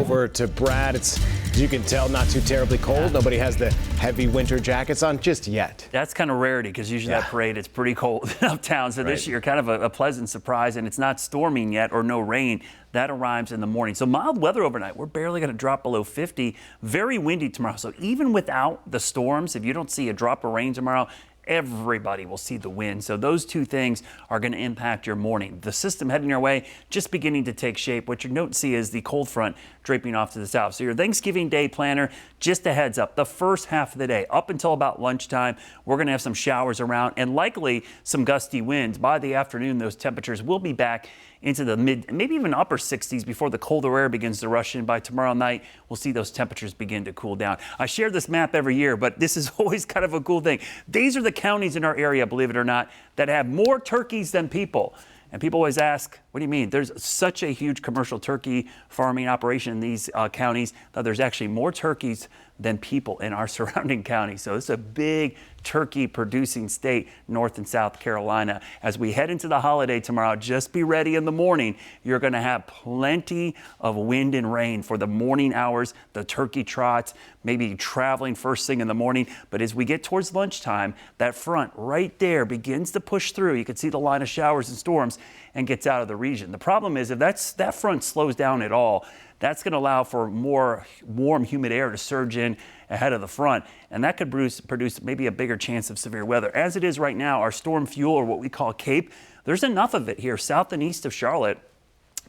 over to Brad. It's, as you can tell, not too terribly cold. Nobody has the heavy winter jackets on just yet. That's kind of rarity because usually that parade, it's pretty cold uptown. So this year, kind of a pleasant surprise, and it's not storming yet or no rain. That arrives in the morning. So mild weather overnight. We're barely going to drop below 50. Very windy tomorrow. So even without the storms, if you don't see a drop of rain tomorrow, everybody will see the wind. So those two things are going to impact your morning. The system heading your way just beginning to take shape. What you don't see is the cold front draping off to the south. So your Thanksgiving Day planner, just a heads up, the first half of the day up until about lunchtime, we're going to have some showers around and likely some gusty winds. By the afternoon, those temperatures will be back into the mid, maybe even upper 60s before the colder air begins to rush in. By tomorrow night, we'll see those temperatures begin to cool down. I share this map every year, but this is always kind of a cool thing. These are the counties in our area, believe it or not, that have more turkeys than people. And people always ask, what do you mean? There's such a huge commercial turkey farming operation in these counties that there's actually more turkeys than people in our surrounding counties. So it's a big turkey producing state, North and South Carolina. As we head into the holiday tomorrow, just be ready in the morning. You're going to have plenty of wind and rain for the morning hours, the turkey trots, maybe traveling first thing in the morning. But as we get towards lunchtime, that front right there begins to push through. You can see the line of showers and storms and gets out of the region. The problem is if that front slows down at all, that's going to allow for more warm, humid air to surge in ahead of the front, and that could produce maybe a bigger chance of severe weather. As it is right now, our storm fuel, or what we call CAPE, there's enough of it here south and east of Charlotte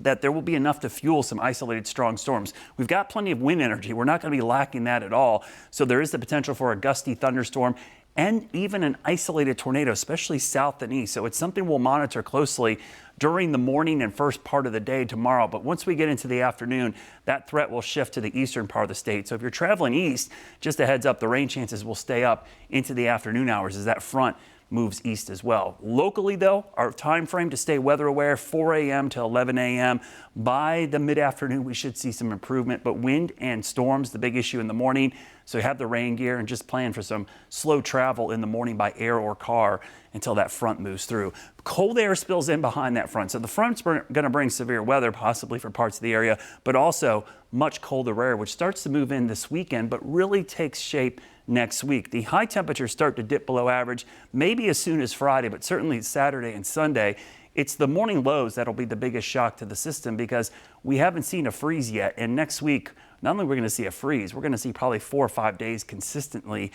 that there will be enough to fuel some isolated strong storms. We've got plenty of wind energy. We're not going to be lacking that at all. So there is the potential for a gusty thunderstorm and even an isolated tornado, especially south and east. So it's something we'll monitor closely during the morning and first part of the day tomorrow. But once we get into the afternoon, that threat will shift to the eastern part of the state. So if you're traveling east, just a heads up, the rain chances will stay up into the afternoon hours as that front moves east as well. Locally, though, our time frame to stay weather aware, 4 a.m. to 11 a.m. By the mid-afternoon, we should see some improvement, but wind and storms, the big issue in the morning. So have the rain gear and just plan for some slow travel in the morning by air or car until that front moves through. Cold air spills in behind that front. So the front's going to bring severe weather, possibly for parts of the area, but also much colder air, which starts to move in this weekend, but really takes shape next week. The high temperatures start to dip below average, maybe as soon as Friday, but certainly Saturday and Sunday. It's the morning lows that'll be the biggest shock to the system because we haven't seen a freeze yet. And next week, not only are we going to see a freeze, we're going to see probably 4 or 5 days consistently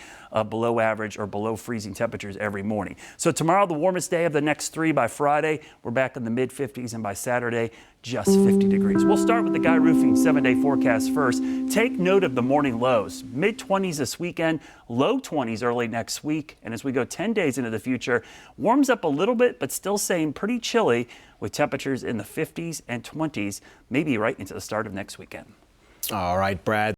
below average or below freezing temperatures every morning. So tomorrow, the warmest day of the next 3. By Friday, we're back in the mid 50s, and by Saturday, just 50 degrees. We'll start with the Guy Roofing 7-day forecast first. Take note of the morning lows. Mid 20s this weekend, low 20s early next week. And as we go 10 days into the future, warms up a little bit, but still staying pretty chilly with temperatures in the 50s and 20s, maybe right into the start of next weekend. All right, Brad.